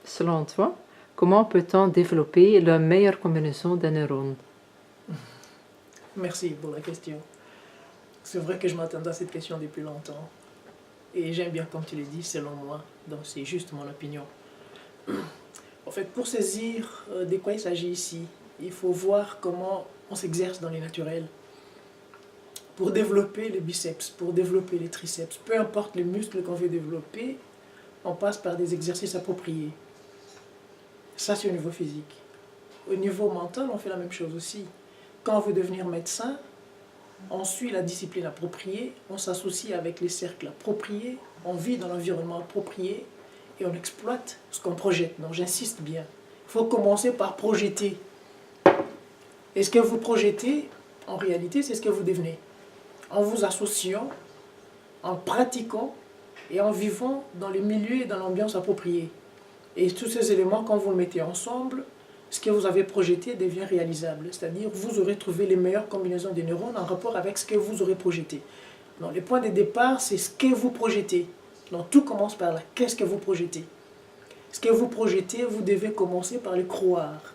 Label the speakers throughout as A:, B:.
A: Selon toi, comment peut-on développer la meilleure combinaison des neurones?
B: Merci pour la question. C'est vrai que je m'attendais à cette question depuis longtemps. Et j'aime bien comme tu l'as dit, selon moi. Donc c'est juste mon opinion. En fait, pour saisir de quoi il s'agit ici, il faut voir comment on s'exerce dans les naturels. Pour développer les biceps, pour développer les triceps, peu importe les muscles qu'on veut développer, on passe par des exercices appropriés. Ça, c'est au niveau physique. Au niveau mental, on fait la même chose aussi. Quand on veut devenir médecin, on suit la discipline appropriée, on s'associe avec les cercles appropriés, on vit dans l'environnement approprié et on exploite ce qu'on projette. Donc j'insiste bien, il faut commencer par projeter. Et ce que vous projetez, en réalité, c'est ce que vous devenez. En vous associant, en pratiquant et en vivant dans les milieux et dans l'ambiance appropriée. Et tous ces éléments, quand vous le mettez ensemble, ce que vous avez projeté devient réalisable. C'est-à-dire, vous aurez trouvé les meilleures combinaisons de neurones en rapport avec ce que vous aurez projeté. Donc, les points de départ, c'est ce que vous projetez. Donc, tout commence par là. Qu'est-ce que vous projetez? Ce que vous projetez, vous devez commencer par le croire.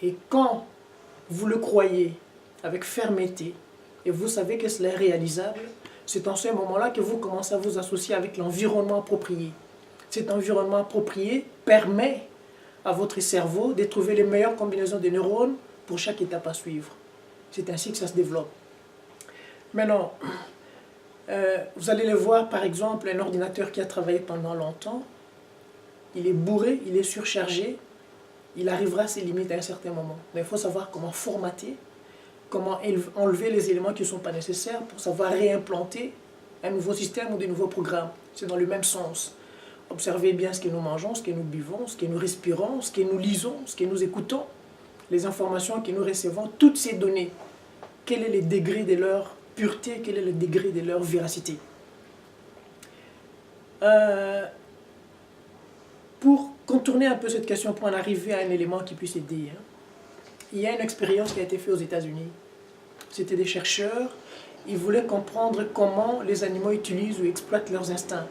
B: Et quand vous le croyez avec fermeté, et vous savez que cela est réalisable, c'est en ce moment-là que vous commencez à vous associer avec l'environnement approprié. Cet environnement approprié permet à votre cerveau de trouver les meilleures combinaisons de neurones pour chaque étape à suivre. C'est ainsi que ça se développe. Maintenant, vous allez le voir, par exemple, un ordinateur qui a travaillé pendant longtemps, il est bourré, il est surchargé, il arrivera à ses limites à un certain moment. Mais il faut savoir comment formater, comment enlever les éléments qui ne sont pas nécessaires pour savoir réimplanter un nouveau système ou de nouveaux programmes. C'est dans le même sens. Observez bien ce que nous mangeons, ce que nous buvons, ce que nous respirons, ce que nous lisons, ce que nous écoutons, les informations que nous recevons, toutes ces données. Quel est le degré de leur pureté, quel est le degré de leur véracité? Pour contourner un peu cette question, pour en arriver à un élément qui puisse aider, il y a une expérience qui a été faite aux États-Unis. C'était des chercheurs, ils voulaient comprendre comment les animaux utilisent ou exploitent leurs instincts.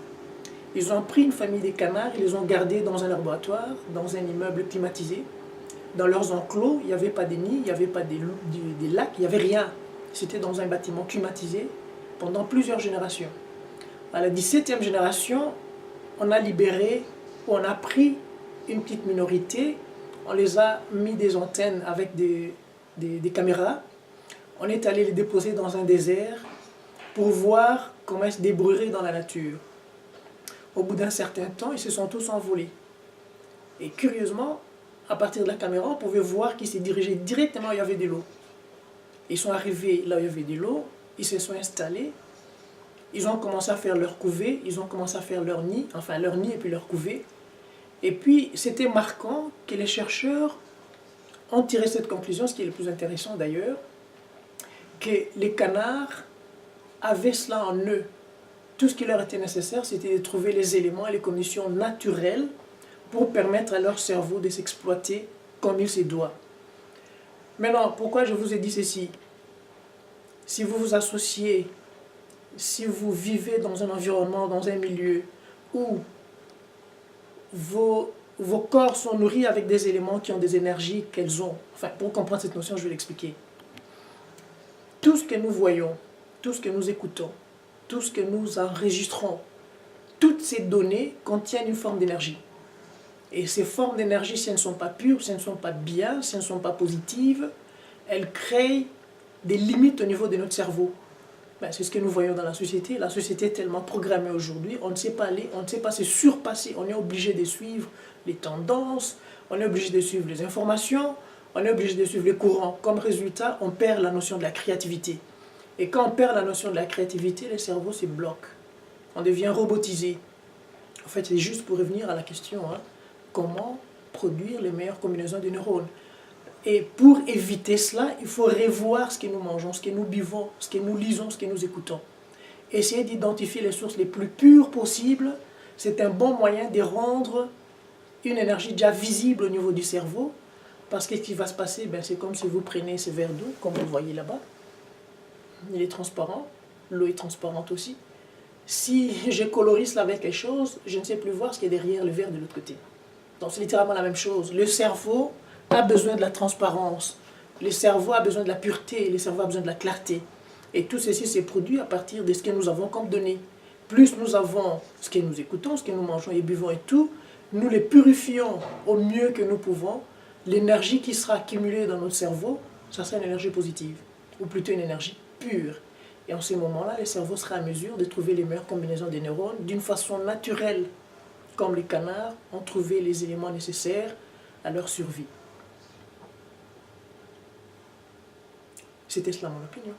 B: Ils ont pris une famille de canards, ils les ont gardés dans un laboratoire, dans un immeuble climatisé. Dans leurs enclos, il n'y avait pas de nids, il n'y avait pas des lacs, il n'y avait rien. C'était dans un bâtiment climatisé pendant plusieurs générations. À la 17e génération, on a libéré, on a pris une petite minorité, on les a mis des antennes avec des caméras, on est allé les déposer dans un désert pour voir comment ils se débrouilleraient dans la nature. Au bout d'un certain temps, ils se sont tous envolés. Et curieusement, à partir de la caméra, on pouvait voir qu'ils se dirigeaient directement où il y avait de l'eau. Ils sont arrivés là où il y avait de l'eau, ils se sont installés, ils ont commencé à faire leur couvée, ils ont commencé à faire leur nid, enfin leur nid et puis leur couvée. Et puis, c'était marquant que les chercheurs ont tiré cette conclusion, ce qui est le plus intéressant d'ailleurs, que les canards avaient cela en eux. Tout ce qui leur était nécessaire, c'était de trouver les éléments et les conditions naturelles pour permettre à leur cerveau de s'exploiter comme il se doit. Maintenant, pourquoi je vous ai dit ceci? Si vous vous associez, si vous vivez dans un environnement, dans un milieu où vos corps sont nourris avec des éléments qui ont des énergies qu'elles ont, enfin, pour comprendre cette notion, je vais l'expliquer. Tout ce que nous voyons, tout ce que nous écoutons, tout ce que nous enregistrons, toutes ces données contiennent une forme d'énergie. Et ces formes d'énergie, si elles ne sont pas pures, si elles ne sont pas bien, si elles ne sont pas positives, elles créent des limites au niveau de notre cerveau. Ben, c'est ce que nous voyons dans la société. La société est tellement programmée aujourd'hui, on ne sait pas aller, on ne sait pas se surpasser. On est obligé de suivre les tendances, on est obligé de suivre les informations, on est obligé de suivre les courants. Comme résultat, on perd la notion de la créativité. Et quand on perd la notion de la créativité, le cerveau se bloque. On devient robotisé. En fait, c'est juste pour revenir à la question, comment produire les meilleures combinaisons de neurones. Et pour éviter cela, il faut revoir ce que nous mangeons, ce que nous buvons, ce que nous lisons, ce que nous écoutons. Essayer d'identifier les sources les plus pures possibles, c'est un bon moyen de rendre une énergie déjà visible au niveau du cerveau. Parce que ce qui va se passer, ben, c'est comme si vous prenez ce verre d'eau, comme vous le voyez là-bas. Il est transparent, l'eau est transparente aussi. Si je colorie cela avec quelque chose, je ne sais plus voir ce qu'il y a derrière le verre de l'autre côté. Donc c'est littéralement la même chose. Le cerveau a besoin de la transparence. Le cerveau a besoin de la pureté. Le cerveau a besoin de la clarté. Et tout ceci s'est produit à partir de ce que nous avons comme données. Plus nous avons ce que nous écoutons, ce que nous mangeons et buvons et tout, nous les purifions au mieux que nous pouvons. L'énergie qui sera accumulée dans notre cerveau, ça sera une énergie positive, ou plutôt une énergie pure. Et en ce moment-là, le cerveau sera à mesure de trouver les meilleures combinaisons des neurones d'une façon naturelle, comme les canards ont trouvé les éléments nécessaires à leur survie. C'était cela mon opinion.